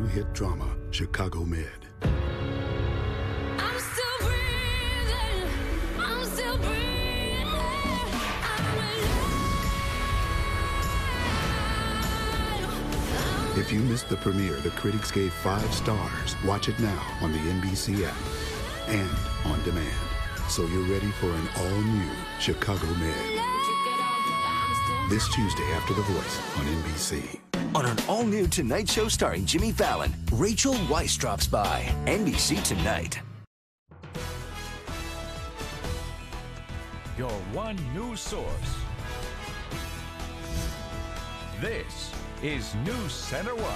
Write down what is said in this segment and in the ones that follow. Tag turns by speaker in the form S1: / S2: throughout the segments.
S1: hit drama, Chicago Med.
S2: I'm still breathing. I'm still breathing. I'm alive.
S1: If you missed the premiere the critics gave 5 stars, watch it now on the NBC app and on demand. So you're ready for an all-new Chicago Med. This Tuesday after The Voice on NBC.
S3: On an all-new Tonight Show starring Jimmy Fallon, Rachel Weisz drops by. NBC Tonight.
S4: Your one news source. This is NewsCenter1.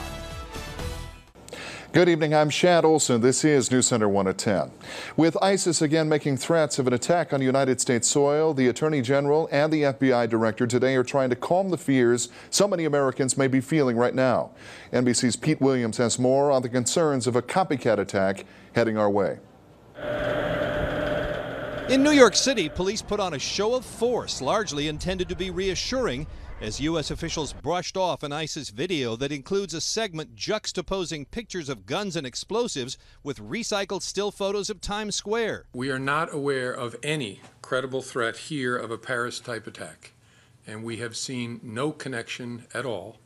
S5: Good evening, I'm Shad Olson. This is NewsCenter1 at 10. With ISIS again making threats of an attack on United States soil, the Attorney General and the FBI Director today are trying to calm the fears so many Americans may be feeling right now. NBC's Pete Williams has more on the concerns of a copycat attack heading our way.
S6: In New York City, police put on a show of force, largely intended to be reassuring, as U.S. officials brushed off an ISIS video that includes a segment juxtaposing pictures of guns and explosives with recycled still photos of Times Square.
S7: We are not aware of any credible threat here of a Paris-type attack, and we have seen no connection at all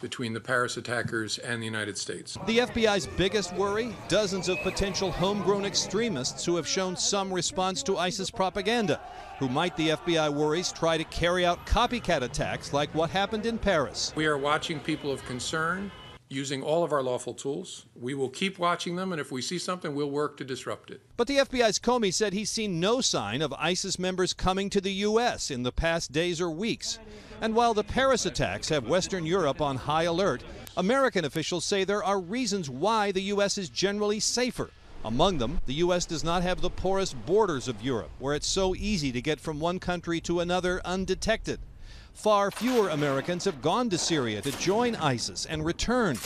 S7: between the Paris attackers and the United States.
S6: The FBI's biggest worry? Dozens of potential homegrown extremists who have shown some response to ISIS propaganda, who might, the FBI worries, try to carry out copycat attacks like what happened in Paris.
S7: We are watching people of concern using all of our lawful tools. We will keep watching them, and if we see something, we'll work to disrupt it.
S6: But the FBI's Comey said he's seen no sign of ISIS members coming to the U.S. in the past days or weeks. And while the Paris attacks have Western Europe on high alert, American officials say there are reasons why the U.S. is generally safer. Among them, the U.S. does not have the porous borders of Europe, where it's so easy to get from one country to another undetected. Far fewer Americans have gone to Syria to join ISIS and return.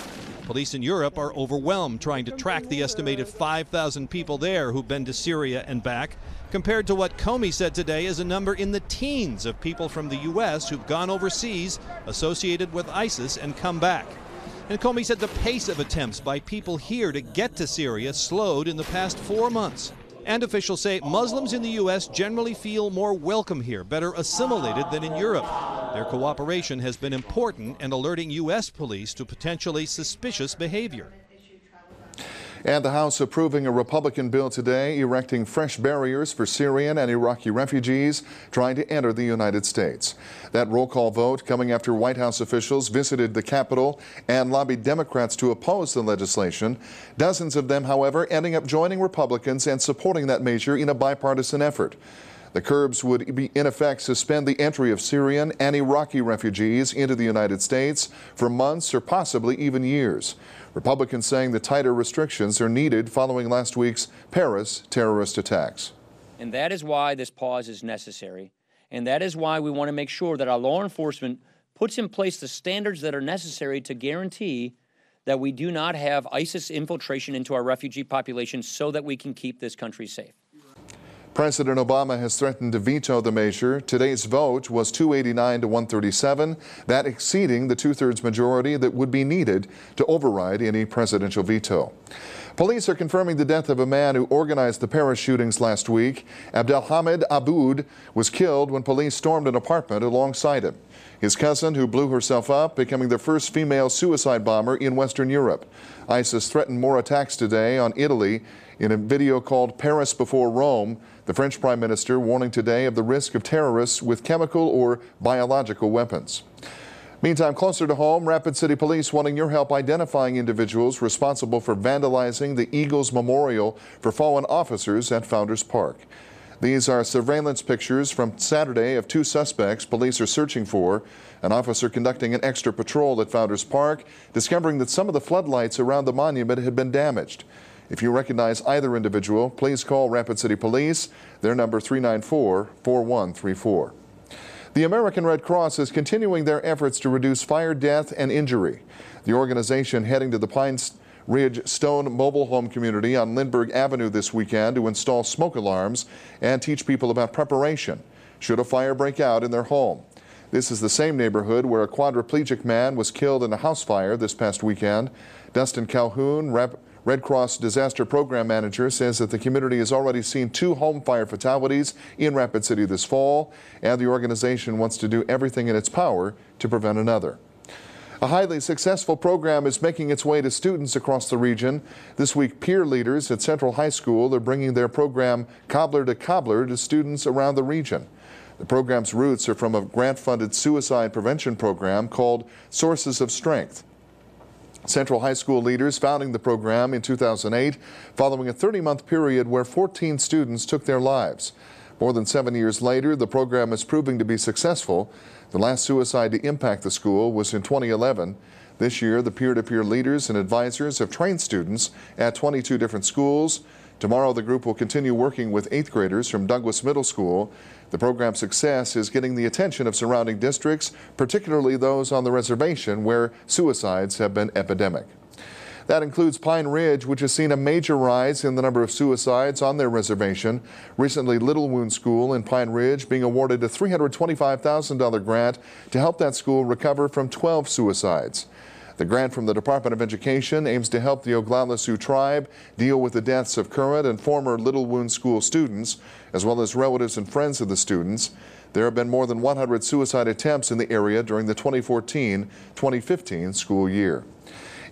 S6: Police in Europe are overwhelmed trying to track the estimated 5,000 people there who've been to Syria and back, compared to what Comey said today is a number in the teens of people from the U.S. who've gone overseas associated with ISIS and come back. And Comey said the pace of attempts by people here to get to Syria slowed in the past 4 months. And officials say Muslims in the U.S. generally feel more welcome here, better assimilated than in Europe. Their cooperation has been important in alerting U.S. police to potentially suspicious behavior.
S5: And the House approving a Republican bill today erecting fresh barriers for Syrian and Iraqi refugees trying to enter the United States. That roll call vote coming after White House officials visited the Capitol and lobbied Democrats to oppose the legislation. Dozens of them, however, ending up joining Republicans and supporting that measure in a bipartisan effort. The curbs would, in effect, suspend the entry of Syrian and Iraqi refugees into the United States for months or possibly even years. Republicans saying the tighter restrictions are needed following last week's Paris terrorist attacks.
S8: And that is why this pause is necessary. And that is why we want to make sure that our law enforcement puts in place the standards that are necessary to guarantee that we do not have ISIS infiltration into our refugee population so that we can keep this country safe.
S5: President Obama has threatened to veto the measure. Today's vote was 289 to 137, that exceeding the two-thirds majority that would be needed to override any presidential veto. Police are confirming the death of a man who organized the Paris shootings last week. Abdelhamid Aboud was killed when police stormed an apartment alongside him. His cousin, who blew herself up, becoming the first female suicide bomber in Western Europe. ISIS threatened more attacks today on Italy in a video called Paris Before Rome. The French Prime Minister warning today of the risk of terrorists with chemical or biological weapons. Meantime, closer to home, Rapid City Police wanting your help identifying individuals responsible for vandalizing the Eagles Memorial for fallen officers at Founders Park. These are surveillance pictures from Saturday of 2 suspects police are searching for. An officer conducting an extra patrol at Founders Park, discovering that some of the floodlights around the monument had been damaged. If you recognize either individual, please call Rapid City Police. Their number 394-4134. The American Red Cross is continuing their efforts to reduce fire death and injury. The organization heading to the Pines Ridge Stone mobile home community on Lindbergh Avenue this weekend to install smoke alarms and teach people about preparation should a fire break out in their home. This is the same neighborhood where a quadriplegic man was killed in a house fire this past weekend. Dustin Calhoun, Red Cross Disaster Program Manager, says that the community has already seen 2 home fire fatalities in Rapid City this fall, and the organization wants to do everything in its power to prevent another. A highly successful program is making its way to students across the region. This week, peer leaders at Central High School are bringing their program Cobbler to Cobbler to students around the region. The program's roots are from a grant-funded suicide prevention program called Sources of Strength. Central High School leaders founding the program in 2008 following a 30-month period where 14 students took their lives. More than 7 years later, the program is proving to be successful. The last suicide to impact the school was in 2011. This year, the peer-to-peer leaders and advisors have trained students at 22 different schools. Tomorrow, the group will continue working with 8th graders from Douglas Middle School. The program's success is getting the attention of surrounding districts, particularly those on the reservation where suicides have been epidemic. That includes Pine Ridge, which has seen a major rise in the number of suicides on their reservation. Recently, Little Wound School in Pine Ridge being awarded a $325,000 grant to help that school recover from 12 suicides. The grant from the Department of Education aims to help the Oglala Sioux tribe deal with the deaths of current and former Little Wound School students, as well as relatives and friends of the students. There have been more than 100 suicide attempts in the area during the 2014-2015 school year.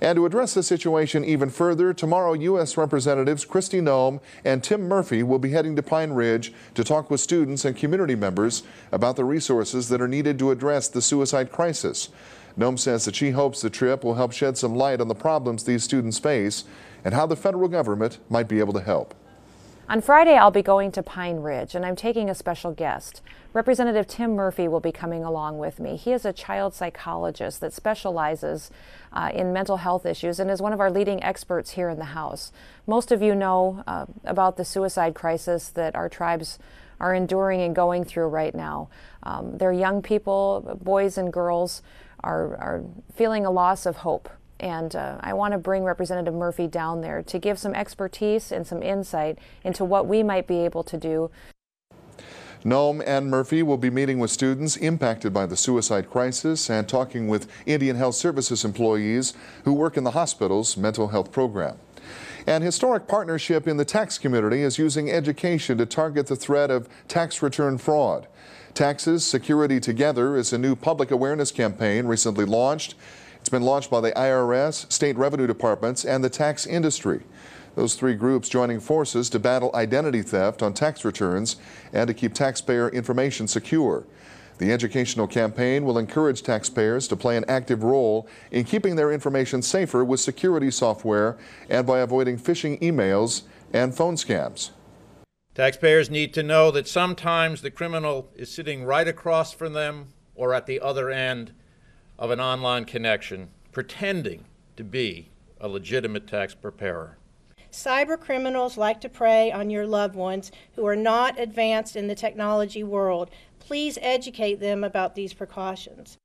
S5: And to address the situation even further, tomorrow U.S. Representatives Kristi Noem and Tim Murphy will be heading to Pine Ridge to talk with students and community members about the resources that are needed to address the suicide crisis. Noem says that she hopes the trip will help shed some light on the problems these students face and how the federal government might be able to help.
S9: On Friday, I'll be going to Pine Ridge, and I'm taking a special guest. Representative Tim Murphy will be coming along with me. He is a child psychologist that specializes in mental health issues and is one of our leading experts here in the House. Most of you know about the suicide crisis that our tribes are enduring and going through right now. Their young people, boys and girls, are feeling a loss of hope. And I want to bring Representative Murphy down there to give some expertise and some insight into what we might be able to do.
S5: Noem and Murphy will be meeting with students impacted by the suicide crisis and talking with Indian Health Services employees who work in the hospital's mental health program. An historic partnership in the tax community is using education to target the threat of tax return fraud. Taxes Security Together is a new public awareness campaign recently launched. It's been launched by the IRS, state revenue departments, and the tax industry. Those 3 groups joining forces to battle identity theft on tax returns and to keep taxpayer information secure. The educational campaign will encourage taxpayers to play an active role in keeping their information safer with security software and by avoiding phishing emails and phone scams.
S10: Taxpayers need to know that sometimes the criminal is sitting right across from them or at the other end of an online connection, pretending to be a legitimate tax preparer.
S11: Cyber criminals like to prey on your loved ones who are not advanced in the technology world. Please educate them about these precautions.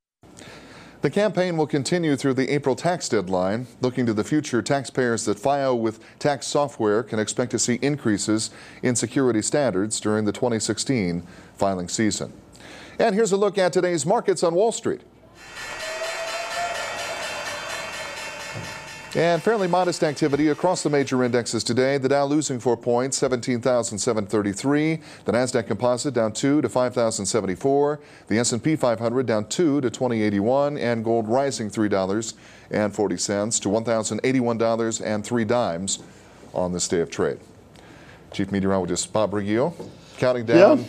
S5: The campaign will continue through the April tax deadline. Looking to the future, taxpayers that file with tax software can expect to see increases in security standards during the 2016 filing season. And here's a look at today's markets on Wall Street. And fairly modest activity across the major indexes today. The Dow losing 4 points, 17,733. The NASDAQ Composite down 2 to 5,074. The S&P 500 down 2 to 2081. And gold rising $3.40 to $1,081.03 on this day of trade. Chief Meteorologist Bob Riggio, counting down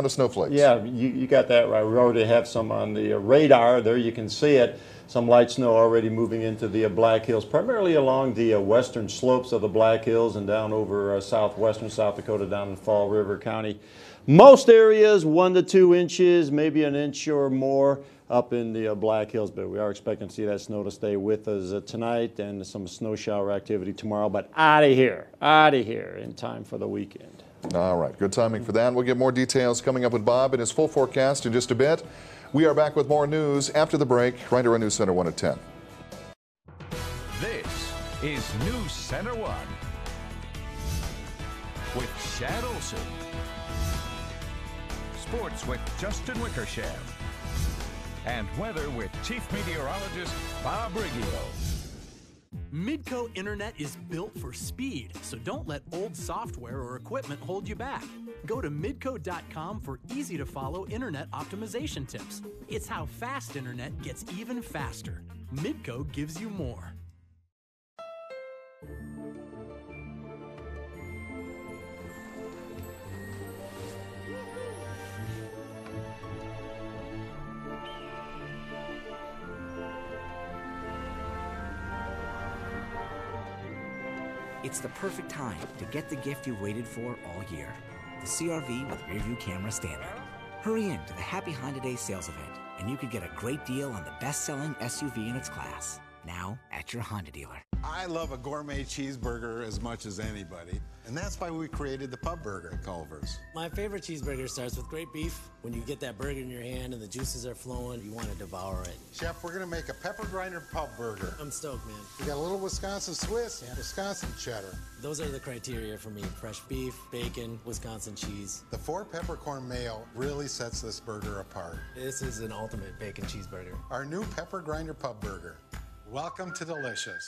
S5: to snowflakes.
S12: Yeah, you got that right. We already have some on the radar. There you can see it. Some light snow already moving into the Black Hills, primarily along the western slopes of the Black Hills and down over southwestern South Dakota, down in Fall River County. Most areas 1 to 2 inches, maybe an inch or more up in the Black Hills, but we are expecting to see that snow to stay with us tonight and some snow shower activity tomorrow, but out of here in time for the weekend.
S5: All right, good timing for that. We'll get more details coming up with Bob and his full forecast in just a bit. We are back with more news after the break, right here on NewsCenter1 at 10.
S4: This is NewsCenter1 with Shad Olson. Sports with Justin Wickersham. And weather with Chief Meteorologist Bob Riggio.
S13: Midco Internet is built for speed, so don't let old software or equipment hold you back. Go to midco.com for easy-to-follow internet optimization tips. It's how fast internet gets even faster. Midco gives you more.
S14: It's the perfect time to get the gift you waited for all year. The CRV with rear-view camera standard. Hurry in to the Happy Honda Day sales event, and you could get a great deal on the best-selling SUV in its class. Now at your Honda dealer.
S15: I love a gourmet cheeseburger as much as anybody, and that's why we created the Pub Burger at Culver's.
S16: My favorite cheeseburger starts with great beef. When you get that burger in your hand and the juices are flowing, you want to devour it.
S15: Chef, we're going to make a pepper grinder Pub Burger.
S16: I'm stoked, man.
S15: We got a little Wisconsin Swiss and Wisconsin cheddar.
S16: Those are the criteria for me. Fresh beef, bacon, Wisconsin cheese.
S15: The 4 peppercorn mayo really sets this burger apart.
S16: This is an ultimate bacon cheeseburger.
S15: Our new pepper grinder Pub Burger. Welcome to Delicious.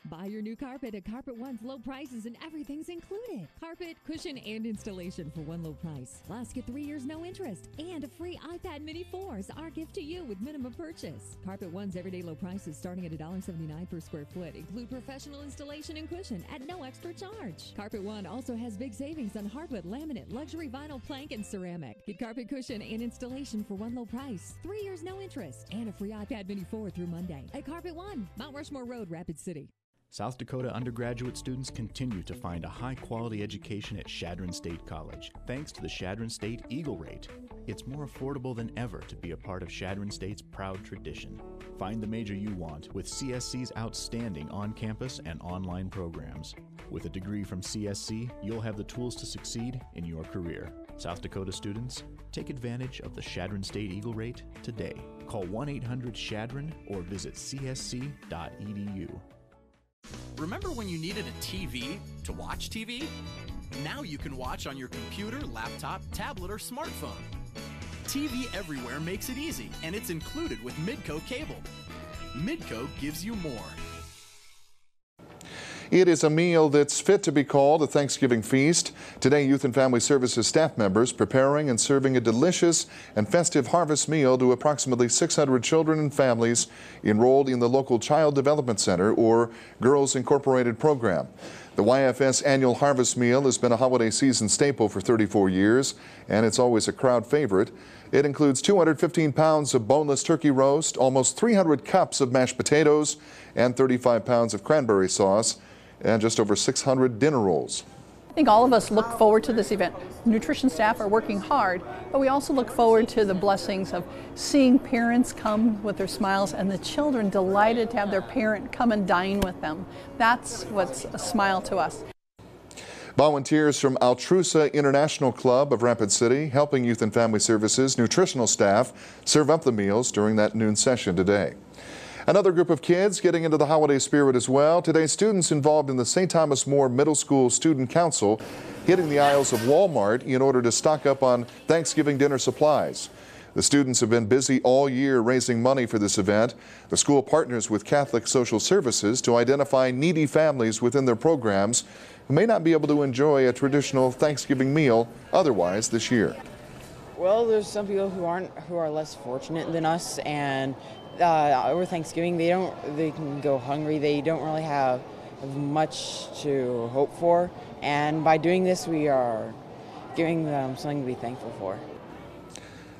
S17: Buy your new carpet at Carpet One's low prices and everything's included. Carpet, cushion, and installation for one low price. Plus, get 3 years no interest and a free iPad Mini 4 is our gift to you with minimum purchase. Carpet One's everyday low prices starting at $1.79 per square foot include professional installation and cushion at no extra charge. Carpet One also has big savings on hardwood, laminate, luxury vinyl, plank, and ceramic. Get carpet, cushion, and installation for one low price, 3 years no interest, and a free iPad Mini 4 through Monday at Carpet One, Mount Rushmore Road, Rapid City.
S18: South Dakota undergraduate students continue to find a high-quality education at Chadron State College, thanks to the Chadron State Eagle Rate. It's more affordable than ever to be a part of Chadron State's proud tradition. Find the major you want with CSC's outstanding on-campus and online programs. With a degree from CSC, you'll have the tools to succeed in your career. South Dakota students, take advantage of the Chadron State Eagle Rate today. Call 1-800-CHADRON or visit csc.edu.
S13: Remember when you needed a TV to watch TV? Now you can watch on your computer, laptop, tablet, or smartphone. TV Everywhere makes it easy, and it's included with Midco cable. Midco gives you more.
S5: It is a meal that's fit to be called a Thanksgiving feast. Today, Youth and Family Services staff members preparing and serving a delicious and festive harvest meal to approximately 600 children and families enrolled in the local Child Development Center or Girls Incorporated program. The YFS annual harvest meal has been a holiday season staple for 34 years, and it's always a crowd favorite. It includes 215 pounds of boneless turkey roast, almost 300 cups of mashed potatoes, and 35 pounds of cranberry sauce, and just over 600 dinner rolls.
S19: I think all of us look forward to this event. Nutrition staff are working hard, but we also look forward to the blessings of seeing parents come with their smiles and the children delighted to have their parent come and dine with them. That's what's a smile to us.
S5: Volunteers from Altrusa International Club of Rapid City helping Youth and Family Services nutritional staff serve up the meals during that noon session today. Another group of kids getting into the holiday spirit as well. Today, students involved in the St. Thomas More Middle School Student Council hitting the aisles of Walmart in order to stock up on Thanksgiving dinner supplies. The students have been busy all year raising money for this event. The school partners with Catholic Social Services to identify needy families within their programs who may not be able to enjoy a traditional Thanksgiving meal otherwise this year.
S20: Well, there's some people who are less fortunate than us, and over Thanksgiving they can go hungry. They don't really have much to hope for, and by doing this we are giving them something to be thankful for.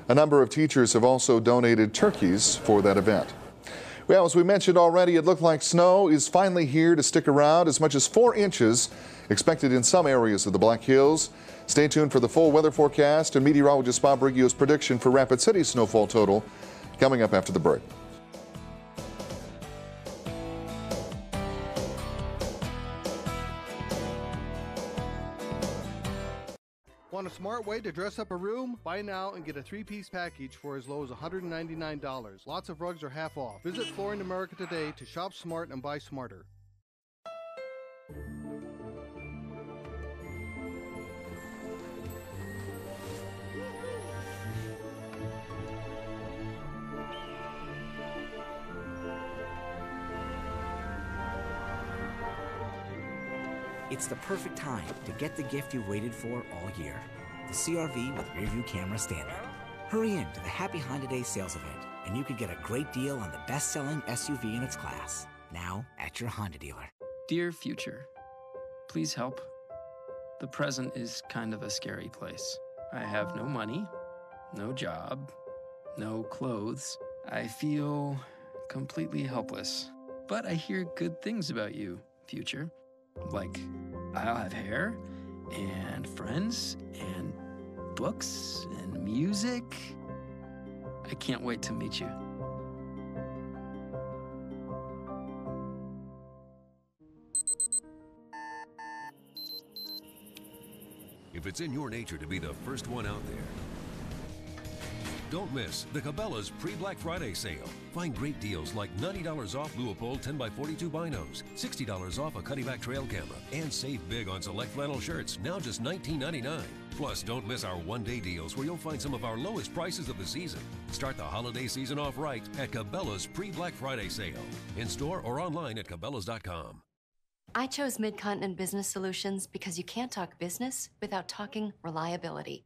S5: A number of teachers have also donated turkeys for that event. Well, as we mentioned already, it looked like snow is finally here to stick around. As much as 4 inches expected in some areas of the Black Hills. Stay tuned for the full weather forecast and meteorologist Bob Riggio's prediction for Rapid City's snowfall total coming up after the break.
S21: Want a smart way to dress up a room? Buy now and get a 3-piece package for as low as $199. Lots of rugs are half off. Visit Flooring America today to shop smart and buy smarter.
S14: It's the perfect time to get the gift you waited for all year. The CRV with rear-view camera standard. Hurry in to the Happy Honda Day sales event, and you could get a great deal on the best-selling SUV in its class. Now at your Honda dealer.
S2: Dear future, please help. The present is kind of a scary place. I have no money, no job, no clothes. I feel completely helpless. But I hear good things about you, future. Like, I'll have hair, and friends, and books, and music. I can't wait to meet you.
S22: If it's in your nature to be the first one out there, don't miss the Cabela's pre-Black Friday sale. Find great deals like $90 off Leupold 10x42 binos, $60 off a Cuddyback trail camera, and save big on select flannel shirts, now just $19.99. Plus, don't miss our one-day deals where you'll find some of our lowest prices of the season. Start the holiday season off right at Cabela's pre-Black Friday sale. In store or online at Cabela's.com.
S23: I chose Mid-Continent Business Solutions because you can't talk business without talking reliability.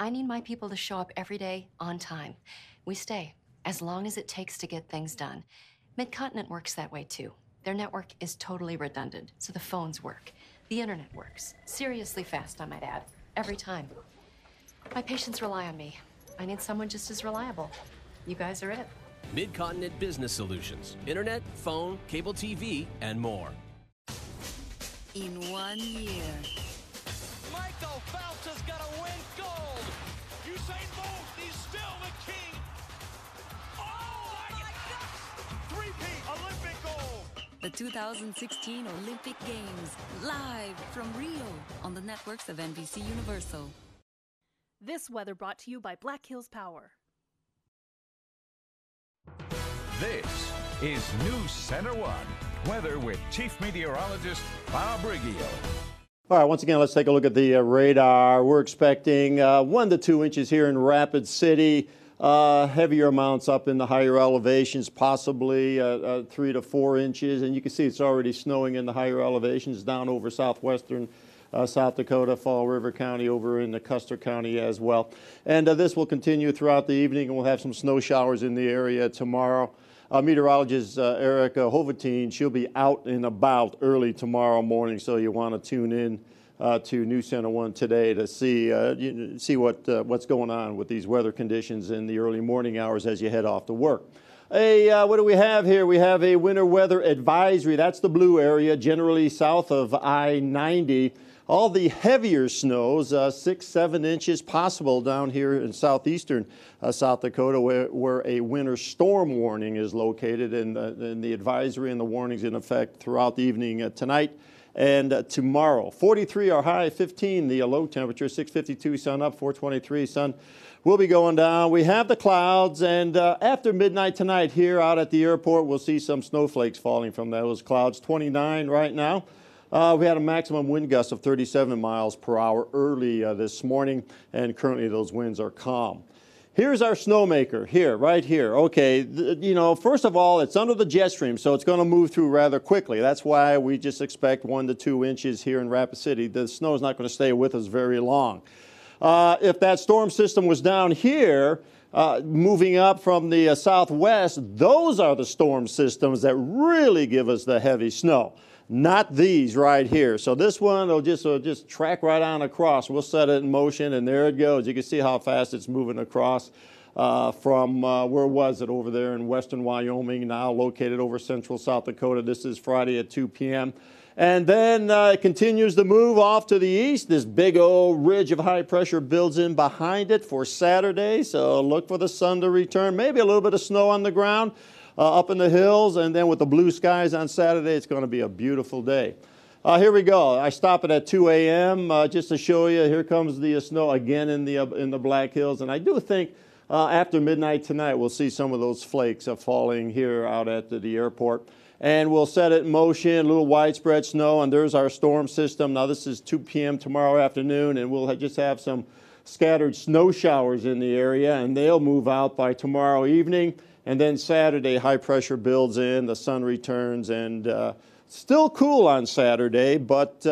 S23: I need my people to show up every day on time. We stay as long as it takes to get things done. Mid-Continent works that way too. Their network is totally redundant, so the phones work. The internet works. Seriously fast, I might add. Every time. My patients rely on me. I need someone just as reliable. You guys are it.
S24: Mid-Continent Business Solutions. Internet, phone, cable TV, and more.
S25: In 1 year.
S26: Michael Phelps is going to win gold. Usain Bolt, he's still the king. Oh my gosh! Three-peat Olympic gold.
S25: The 2016 Olympic Games, live from Rio on the networks of NBC Universal.
S27: This weather brought to you by Black Hills Power.
S4: This is NewsCenter1 weather with Chief Meteorologist Bob Riggio.
S12: All right, once again, let's take a look at the radar. We're expecting 1 to 2 inches here in Rapid City. Heavier amounts up in the higher elevations, possibly 3 to 4 inches. And you can see it's already snowing in the higher elevations down over southwestern South Dakota, Fall River County, over in the Custer County as well. And this will continue throughout the evening, and we'll have some snow showers in the area tomorrow. Meteorologist Erica Hovatine, she'll be out and about early tomorrow morning, so you want to tune in to NewsCenter1 today to see what's going on with these weather conditions in the early morning hours as you head off to work. What do we have here? We have a winter weather advisory. That's the blue area, generally south of I-90. All the heavier snows, 6-7 inches possible down here in southeastern South Dakota, where a winter storm warning is located, and the advisory and the warnings in effect throughout the evening tonight and tomorrow. 43 our high, 15 the low temperature, 6:52 sun up, 4:23 sun will be going down. We have the clouds, and after midnight tonight here out at the airport, we'll see some snowflakes falling from those clouds. 29 right now. We had a maximum wind gust of 37 miles per hour early this morning, and currently those winds are calm. Here's our snowmaker here, right here. Okay, first of all, it's under the jet stream, so it's going to move through rather quickly. That's why we just expect 1 to 2 inches here in Rapid City. The snow is not going to stay with us very long. If that storm system was down here, moving up from the southwest, those are the storm systems that really give us the heavy snow. Not these right here. So this one will just track right on across. We'll set it in motion, and there it goes. You can see how fast it's moving across from where was it over there in western Wyoming, now located over central South Dakota. This is Friday at 2 p.m. And then it continues to move off to the east. This big old ridge of high pressure builds in behind it for Saturday. So look for the sun to return. Maybe a little bit of snow on the ground. Up in the hills, and then with the blue skies on Saturday, it's going to be a beautiful day. Here we go. I stop it at 2 a.m. Just to show you. Here comes the snow again in the Black Hills, and I do think after midnight tonight we'll see some of those flakes falling here out at the airport. And we'll set it in motion, a little widespread snow, and there's our storm system. Now this is 2 p.m. tomorrow afternoon, and we'll just have some scattered snow showers in the area, and they'll move out by tomorrow evening. And then Saturday, high pressure builds in, the sun returns, and Still cool on Saturday, but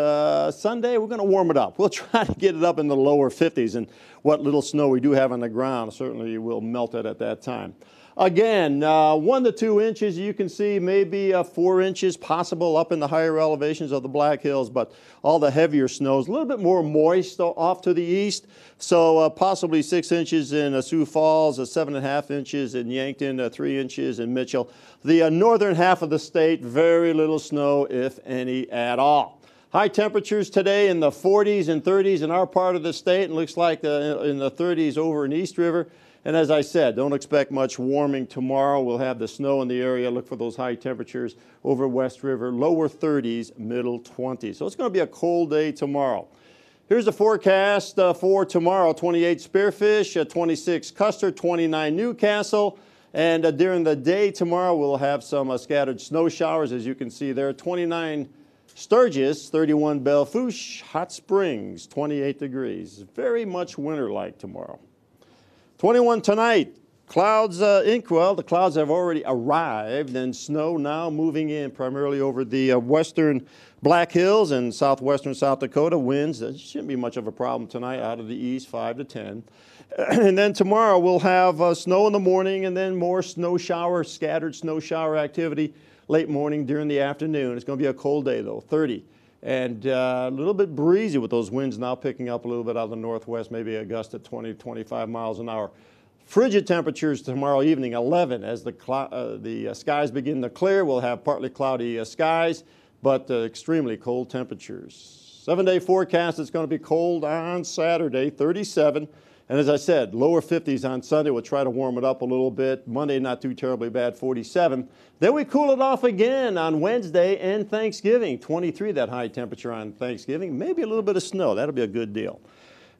S12: Sunday we're going to warm it up. We'll try to get it up in the lower 50s, and what little snow we do have on the ground certainly will melt it at that time. Again, 1 to 2 inches, you can see maybe 4 inches possible up in the higher elevations of the Black Hills, but all the heavier snow is a little bit more moist off to the east. So possibly 6 inches in Sioux Falls, 7.5 inches in Yankton, 3 inches in Mitchell. The northern half of the state, very little snow, if any at all. High temperatures today in the 40s and 30s in our part of the state, and looks like in the 30s over in East River. And as I said, don't expect much warming tomorrow. We'll have the snow in the area. Look for those high temperatures over West River, lower 30s, middle 20s. So it's going to be a cold day tomorrow. Here's the forecast for tomorrow. 28 Spearfish, 26 Custer, 29 Newcastle. And during the day tomorrow, we'll have some scattered snow showers, as you can see there. 29 Sturgis, 31 Belle Fourche, Hot Springs, 28 degrees. Very much winter-like tomorrow. 21 tonight. Clouds Inkwell. The clouds have already arrived, and snow now moving in primarily over the western Black Hills and southwestern South Dakota. Winds, that shouldn't be much of a problem tonight out of the east, 5 to 10. And then tomorrow we'll have snow in the morning and then more snow shower, scattered snow shower activity late morning during the afternoon. It's going to be a cold day though, 30. And a little bit breezy with those winds now picking up a little bit out of the northwest, maybe a gust at 20, 25 miles an hour. Frigid temperatures tomorrow evening, 11. As the skies begin to clear, we'll have partly cloudy skies, but extremely cold temperatures. 7-day forecast, it's going to be cold on Saturday, 37. And as I said, lower 50s on Sunday. We'll try to warm it up a little bit. Monday, not too terribly bad, 47. Then we cool it off again on Wednesday and Thanksgiving. 23, that high temperature on Thanksgiving. Maybe a little bit of snow. That'll be a good deal.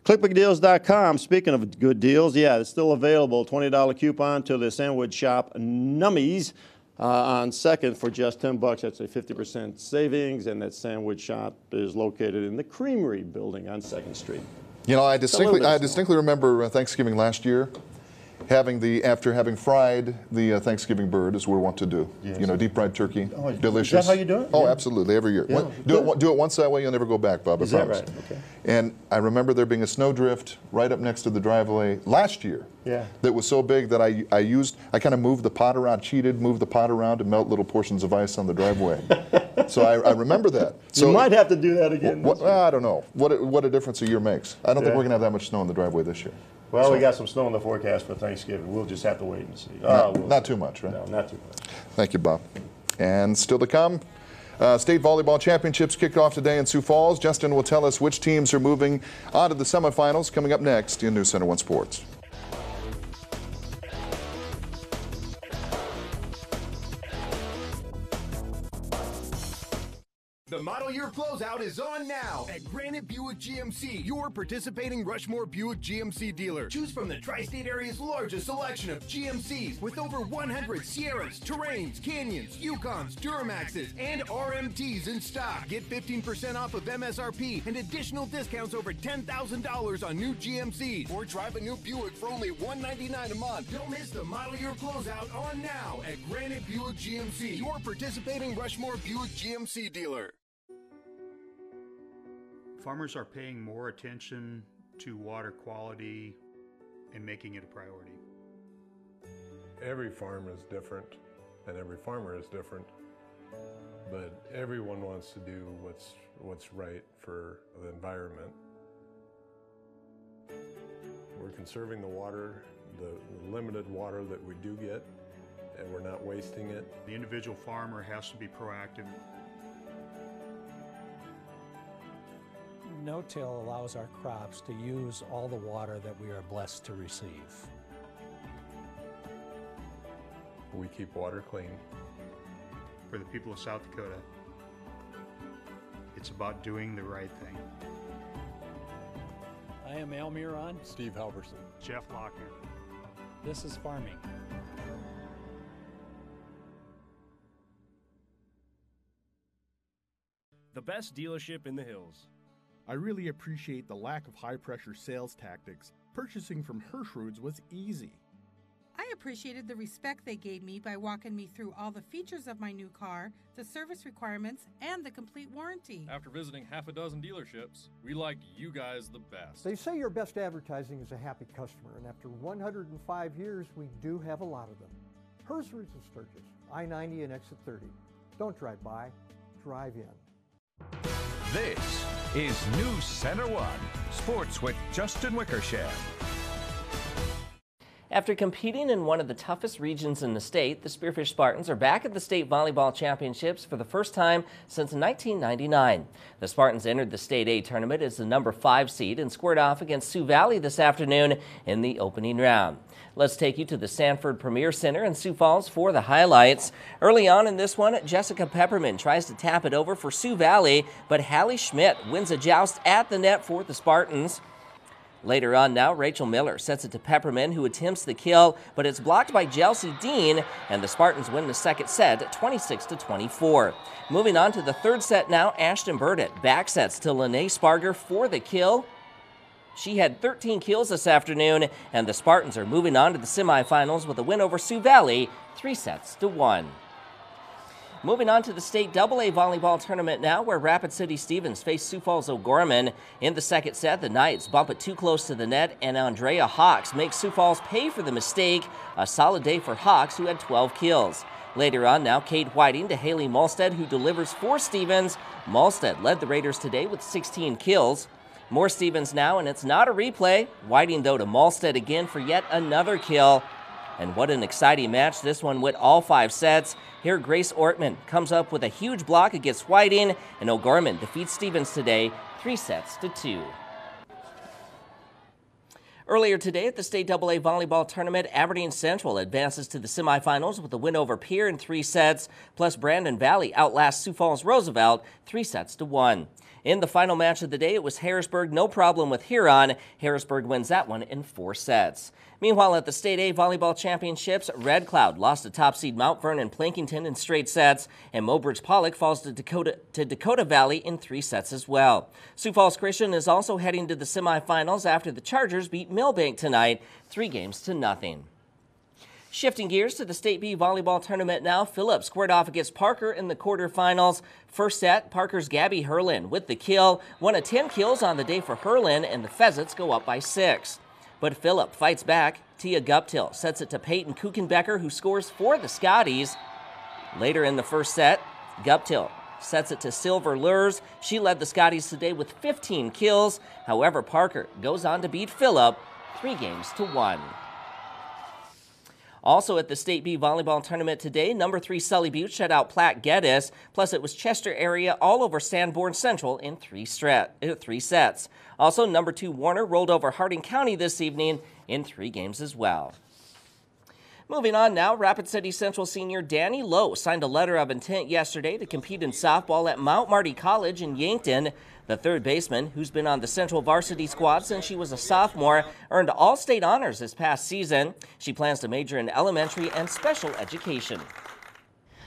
S12: ClickBigDeals.com, speaking of good deals, yeah, it's still available. $20 coupon to the sandwich shop Nummies on 2nd for just $10. That's a 50% savings, and that sandwich shop is located in the Creamery building on 2nd Street.
S5: You know, I distinctly remember Thanksgiving last year, after having fried the Thanksgiving bird, as we're wont to do. Yes. You know, deep fried turkey, delicious.
S12: Is that how you do it?
S5: Oh,
S12: yeah.
S5: Absolutely, every year.
S12: Yeah.
S5: Do it once, that way you'll never go back, Bob.
S12: Is that right? Okay.
S5: And I remember there being a snowdrift right up next to the driveway last year.
S12: Yeah. That
S5: was so big that I kind of moved the pot around, moved the pot around to melt little portions of ice on the driveway. So I remember that. So
S12: you might have to do that again.
S5: I don't know. What a difference a year makes. I don't think we're going to have that much snow in the driveway this year.
S12: Well, we got some snow in the forecast for Thanksgiving. We'll just have to wait and see.
S5: Not too much, right?
S12: No, not too much.
S5: Thank you, Bob. And still to come, state volleyball championships kicked off today in Sioux Falls. Justin will tell us which teams are moving on to the semifinals coming up next in NewsCenter1 Sports.
S1: The model year closeout is on now at Granite Buick GMC, your participating Rushmore Buick GMC dealer. Choose from the tri-state area's largest selection of GMCs with over 100 Sierras, Terrains, Canyons, Yukons, Duramaxes, and RMTs in stock. Get 15% off of MSRP and additional discounts over $10,000 on new GMCs, or drive a new Buick for only $199 a month. Don't miss the model year closeout on now at Granite Buick GMC, your participating Rushmore Buick GMC dealer.
S3: Farmers are paying more attention to water quality and making it a priority.
S6: Every farm is different and every farmer is different, but everyone wants to do what's right for the environment. We're conserving the water, the limited water that we do get, and we're not wasting it.
S3: The individual farmer has to be proactive.
S7: No-till allows our crops to use all the water that we are blessed to receive.
S6: We keep water clean.
S3: For the people of South Dakota, it's about doing the right thing.
S7: I am Al Muron.
S6: Steve Halverson.
S3: Jeff Lochner.
S7: This is farming.
S8: The best dealership in the hills.
S9: I really appreciate the lack of high-pressure sales tactics. Purchasing from Hirschroods was easy.
S10: I appreciated the respect they gave me by walking me through all the features of my new car, the service requirements, and the complete warranty.
S11: After visiting half a dozen dealerships, we liked you guys the best.
S13: They say your best advertising is a happy customer, and after 105 years, we do have a lot of them. Herzers and Sturgis, I-90 and exit 30. Don't drive by, drive in.
S4: This is NewsCenter1 Sports with Justin Wickersham.
S15: After competing in one of the toughest regions in the state, the Spearfish Spartans are back at the state volleyball championships for the first time since 1999. The Spartans entered the State A tournament as the number 5 seed and squared off against Sioux Valley this afternoon in the opening round. Let's take you to the Sanford Premier Center in Sioux Falls for the highlights. Early on in this one, Jessica Pepperman tries to tap it over for Sioux Valley, but Hallie Schmidt wins a joust at the net for the Spartans. Later on now, Rachel Miller sets it to Pepperman, who attempts the kill, but it's blocked by Chelsea Dean, and the Spartans win the second set 26-24. Moving on to the third set now, Ashton Burdett back sets to Lene Sparger for the kill. She had 13 kills this afternoon, and the Spartans are moving on to the semifinals with a win over Sioux Valley, 3-1. Moving on to the state AA volleyball tournament now, where Rapid City Stevens face Sioux Falls O'Gorman. In the second set, the Knights bump it too close to the net, and Andrea Hawks makes Sioux Falls pay for the mistake. A solid day for Hawks, who had 12 kills. Later on now, Kate Whiting to Haley Malstead, who delivers for Stevens. Malstead led the Raiders today with 16 kills. More Stevens now, and it's not a replay. Whiting, though, to Malstead again for yet another kill. And what an exciting match this one went all 5 sets. Here, Grace Ortman comes up with a huge block against Whiting, and O'Gorman defeats Stevens today 3-2. Earlier today at the State AA volleyball tournament, Aberdeen Central advances to the semifinals with a win over Pierre in 3 sets, plus Brandon Valley outlasts Sioux Falls Roosevelt 3-1. In the final match of the day, it was Harrisburg, no problem with Huron. Harrisburg wins that one in 4 sets. Meanwhile, at the State A Volleyball Championships, Red Cloud lost to top seed Mount Vernon Plankington in straight sets, and Mobridge Pollock falls to Dakota Valley in 3 sets as well. Sioux Falls Christian is also heading to the semifinals after the Chargers beat Millbank tonight, 3-0. Shifting gears to the State B volleyball tournament now, Phillips squared off against Parker in the quarterfinals. First set, Parker's Gabby Herlin with the kill. 1 of 10 kills on the day for Herlin, and the Pheasants go up by 6. But Phillip fights back. Tia Guptill sets it to Peyton Kuchenbecker, who scores for the Scotties. Later in the first set, Guptill sets it to Silver Lures. She led the Scotties today with 15 kills. However, Parker goes on to beat Phillip 3-1. Also at the State B volleyball tournament today, number 3 Sully Butte shut out Platte Geddes, plus it was Chester area all over Sanborn Central in 3 sets. Also, number 2 Warner rolled over Harding County this evening in 3 games as well. Moving on now, Rapid City Central senior Danny Lowe signed a letter of intent yesterday to compete in softball at Mount Marty College in Yankton. The third baseman, who's been on the Central varsity squad since she was a sophomore, earned all-state honors this past season. She plans to major in elementary and special education.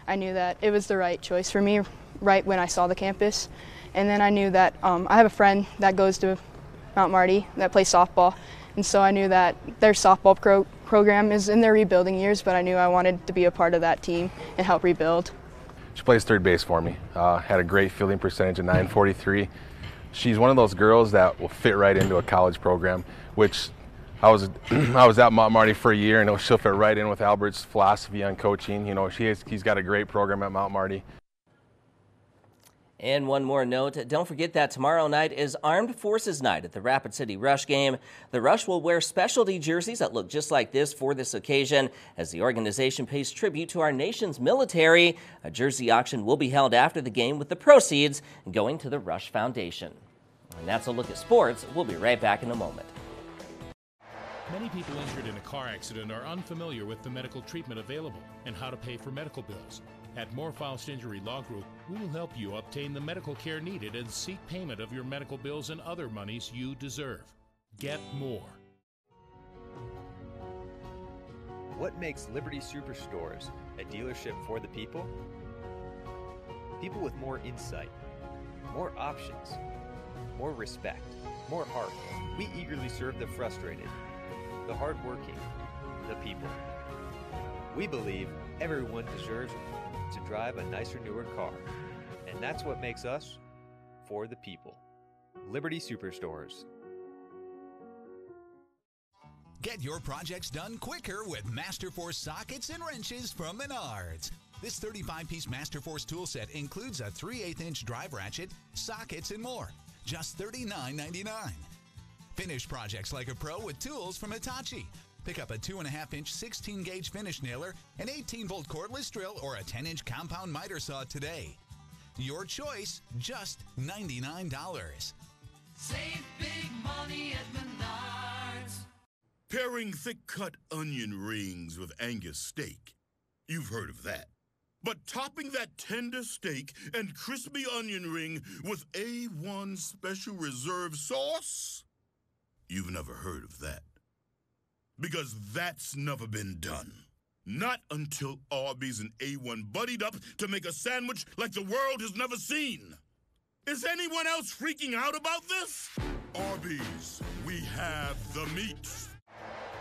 S16: I knew that it was the right choice for me right when I saw the campus. And then I knew that I have a friend that goes to Mount Marty that plays softball. And so I knew that their softball program is in their rebuilding years, but I knew I wanted to be a part of that team and help rebuild.
S17: She plays third base for me. Had a great fielding percentage of .943. She's one of those girls that will fit right into a college program, which I was at Mount Marty for a year, and she'll fit right in with Albert's philosophy on coaching. You know, he's got a great program at Mount Marty.
S15: And one more note, don't forget that tomorrow night is Armed Forces Night at the Rapid City Rush game. The Rush will wear specialty jerseys that look just like this for this occasion as the organization pays tribute to our nation's military. A jersey auction will be held after the game with the proceeds going to the Rush Foundation. And that's a look at sports. We'll be right back in a moment.
S18: Many people injured in a car accident are unfamiliar with the medical treatment available and how to pay for medical bills. At Moore Faust Injury Law Group, we will help you obtain the medical care needed and seek payment of your medical bills and other monies you deserve. Get more.
S28: What makes Liberty Superstores a dealership for the people? People with more insight, more options, more respect, more heart. We eagerly serve the frustrated, the hardworking, the people. We believe everyone deserves to drive a nicer, newer car. And that's what makes us for the people. Liberty Superstores.
S2: Get your projects done quicker with Masterforce sockets and wrenches from Menards. This 35-piece Masterforce tool set includes a 3/8-inch drive ratchet, sockets, and more. Just $39.99. Finish projects like a pro with tools from Hitachi. Pick up a 2.5-inch 16-gauge finish nailer, an 18-volt cordless drill, or a 10-inch compound miter saw today. Your choice, just $99.
S14: Save big money at Menards.
S19: Pairing thick-cut onion rings with Angus steak. You've heard of that. But topping that tender steak and crispy onion ring with A1 Special Reserve sauce? You've never heard of that. Because that's never been done. Not until Arby's and A1 buddied up to make a sandwich like the world has never seen. Is anyone else freaking out about this? Arby's, we have the meat.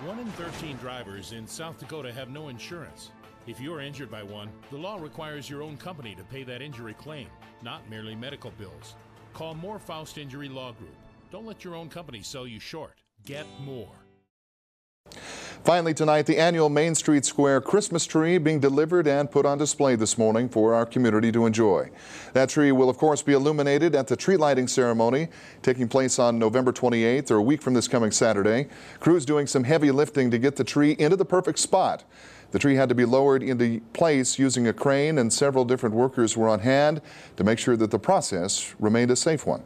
S18: 1 in 13 drivers in South Dakota have no insurance. If you're injured by one, the law requires your own company to pay that injury claim, not merely medical bills. Call Moore Faust Injury Law Group. Don't let your own company sell you short. Get more.
S5: Finally tonight, the annual Main Street Square Christmas tree being delivered and put on display this morning for our community to enjoy. That tree will of course be illuminated at the tree lighting ceremony taking place on November 28th, or a week from this coming Saturday. Crews doing some heavy lifting to get the tree into the perfect spot. The tree had to be lowered into place using a crane, and several different workers were on hand to make sure that the process remained a safe one.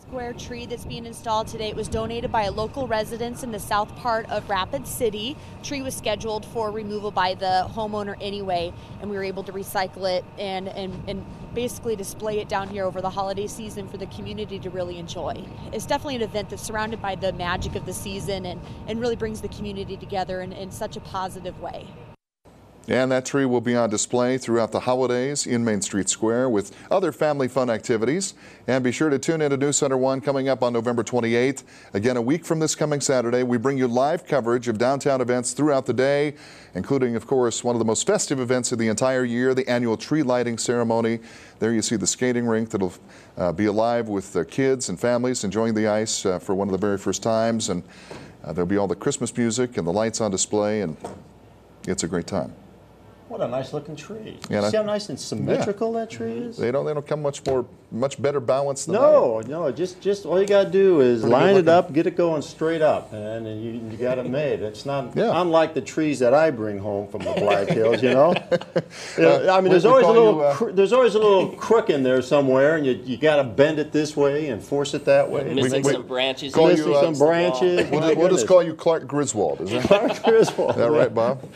S20: Square tree that's being installed today. It was donated by a local residence in the south part of Rapid City. Tree was scheduled for removal by the homeowner anyway, and we were able to recycle it and basically display it down here over the holiday season for the community to really enjoy. It's definitely an event that's surrounded by the magic of the season and really brings the community together in such a positive way.
S5: And that tree will be on display throughout the holidays in Main Street Square with other family fun activities. And be sure to tune in to NewsCenter1 coming up on November 28th. Again, a week from this coming Saturday, we bring you live coverage of downtown events throughout the day, including, of course, one of the most festive events of the entire year, the annual tree lighting ceremony. There you see the skating rink that'll be alive with kids and families enjoying the ice for one of the very first times. And there'll be all the Christmas music and the lights on display, and it's a great time.
S12: What a nice looking tree.
S5: Yeah,
S12: See how nice and symmetrical that tree is?
S5: They don't come much better balanced than
S12: that. No, just all you got to do is line it up, get it going straight up, and you got it made. It's not unlike the trees that I bring home from the Black Hills, you know. I mean, there's always a little crook in there somewhere, and you got to bend it this way and force it that way.
S15: Missing some branches.
S12: Missing some branches.
S5: We'll just call you Clark Griswold. Is that
S12: Clark Griswold?
S5: Is that right, Bob?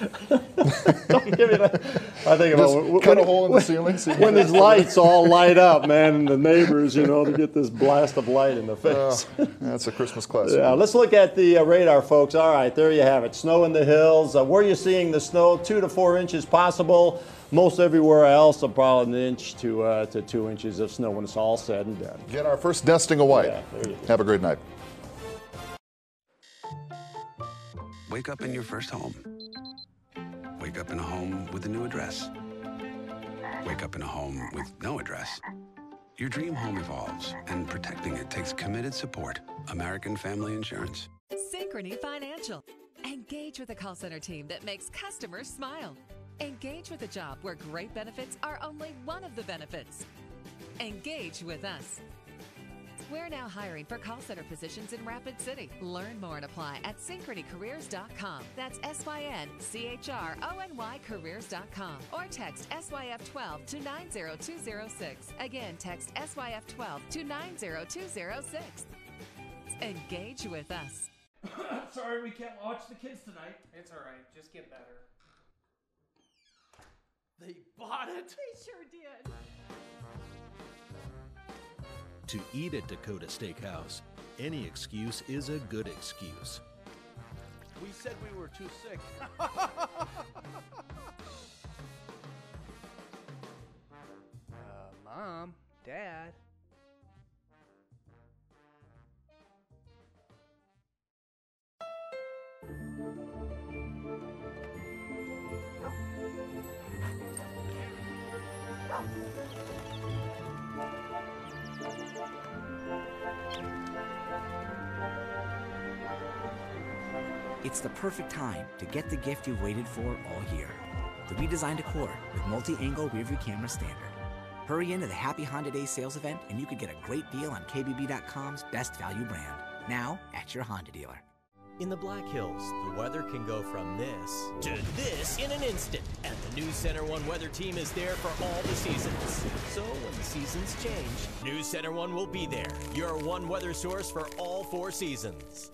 S12: Don't give me that. I think about
S5: cut a hole in the ceiling.
S12: When these lights all light up, man, and the neighbors, you know, to get this blast of light in the face.
S5: That's a Christmas classic.
S12: Yeah, let's look at the radar, folks. All right, there you have it. Snow in the hills. Where are you seeing the snow? 2 to 4 inches possible. Most everywhere else, about 1 inch to 2 inches of snow when it's all said and done.
S5: Get our first dusting of white.
S12: Yeah, there you go.
S5: Have a great night.
S21: Wake up in your first home. Wake up in a home with a new address. Wake up in a home with no address. Your dream home evolves, and protecting it takes committed support. American Family Insurance.
S22: Synchrony Financial. Engage with a call center team that makes customers smile. Engage with a job where great benefits are only one of the benefits. Engage with us. We're now hiring for call center positions in Rapid City. Learn more and apply at synchronycareers.com. That's SYNCHRONY careers.com. Or text SYF12 to 90206. Again, text SYF12 to 90206. Engage with us.
S23: Sorry we can't watch the kids tonight.
S24: It's all right. Just get better.
S23: They bought it.
S27: They sure did.
S29: To eat at Dakota Steakhouse, any excuse is a good excuse.
S23: We said we were too sick.
S24: Mom, Dad.
S1: It's the perfect time to get the gift you've waited for all year. The redesigned Accord with multi-angle rearview camera standard. Hurry into the Happy Honda Days sales event and you could get a great deal on KBB.com's best value brand. Now at your Honda dealer.
S3: In the Black Hills, the weather can go from this to this in an instant. And the NewsCenter1 weather team is there for all the seasons. So when the seasons change, NewsCenter1 will be there. Your one weather source for all 4 seasons.